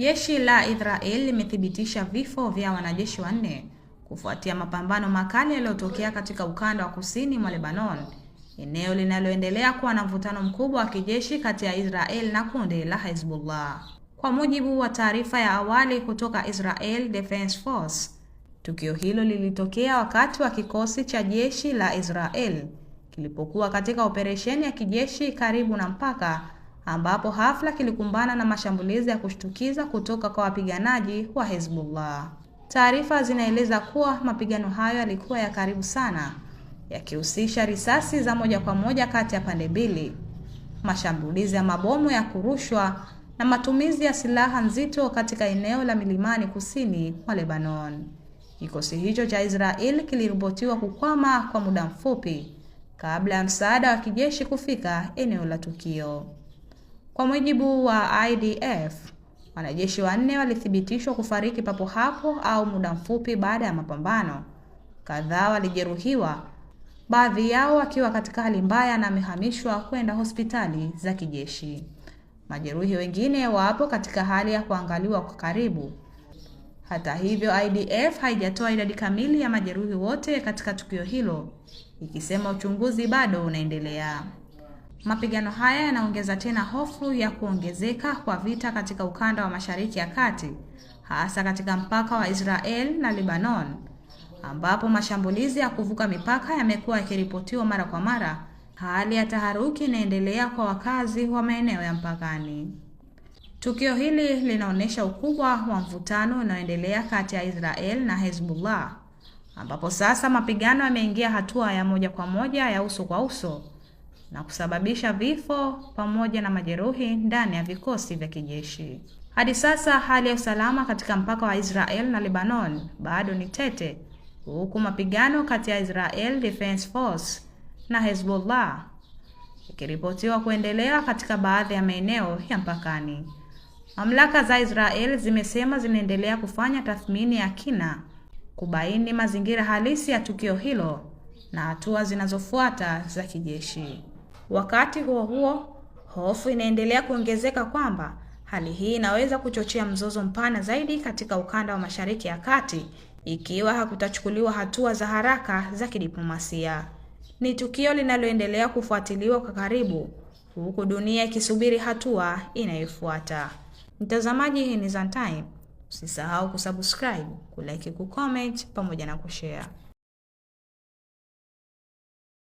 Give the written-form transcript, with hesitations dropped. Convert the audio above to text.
Jeshi la Israel limethibitisha vifo vya wanajeshi 4 kufuatia mapambano makali yaliyotokea katika ukanda wa kusini mwa Lebanon, eneo linaloendelea kuwa na mvutano mkubwa wa kijeshi kati ya Israel na kundi la Hezbollah. Kwa mujibu wa taarifa ya awali kutoka Israel Defense Force, tukio hilo lilitokea wakati wa kikosi cha jeshi la Israel kilipokuwa katika operesheni ya kijeshi karibu na mpaka, ambapo hafla kilikumbana na mashambulizi ya kushtukiza kutoka kwa wapiganaji wa Hezbollah. Taarifa zinaeleza kuwa mapigano hayo yalikuwa ya karibu sana, yakihusisha risasi za moja kwa moja kati ya pande mbili, mashambulizi ya mabomu ya kurushwa na matumizi ya silaha nzito katika eneo la milimani kusini mwa Lebanon. Kikosi hicho cha Israel kiliripotiwa kukwama kwa muda mfupi kabla ya msaada wa kijeshi kufika eneo la tukio. Kwa mujibu wa IDF, wanajeshi 4 walithibitishwa kufariki papo hapo au muda mfupi baada ya mapambano. Kadhaa walijeruhiwa, baadhi yao wakiwa katika hali mbaya na wamehamishwa kwenda hospitali za kijeshi. Majeruhi wengine wapo katika hali ya kuangaliwa kwa karibu. Hata hivyo, IDF haijatoa idadi kamili ya majeruhi wote katika tukio hilo, ikisema uchunguzi bado unaendelea. Mapigano haya yanaongeza tena hofu ya kuongezeka kwa vita katika ukanda wa Mashariki ya Kati, hasa katika mpaka wa Israel na Lebanon, ambapo mashambulizi ya kuvuka mipaka yamekuwa yakiripotiwa mara kwa mara. Hali ya taharuki inaendelea kwa wakazi wa maeneo ya mpakani. Tukio hili linaonyesha ukubwa wa mvutano unaoendelea kati ya Israel na Hezbollah, ambapo sasa mapigano yameingia hatua ya moja kwa moja ya uso kwa uso na kusababisha vifo pamoja na majeruhi ndani ya vikosi vya kijeshi. Hadi sasa hali ya usalama katika mpaka wa Israel na Lebanon bado ni tete, huku mapigano kati ya Israel Defense Force na Hezbollah ikiripotiwa kuendelea katika baadhi ya maeneo ya mpakani. Mamlaka za Israel zimesema zinaendelea kufanya tathmini ya kina kubaini mazingira halisi ya tukio hilo na hatua zinazofuata za kijeshi. Wakati huo huo, hofu inaendelea kuongezeka kwamba hali hii inaweza kuchochea mzozo mpana zaidi katika ukanda wa Mashariki ya Kati ikiwa hakutachukuliwa hatua za haraka za kidiplomasia. Ni tukio linaloendelea kufuatiliwa kwa karibu, huku dunia ikisubiri hatua inayofuata. Mtazamaji, hii ni Zantime. Usisahau kusubscribe, kulike, kucomment pamoja na kushare.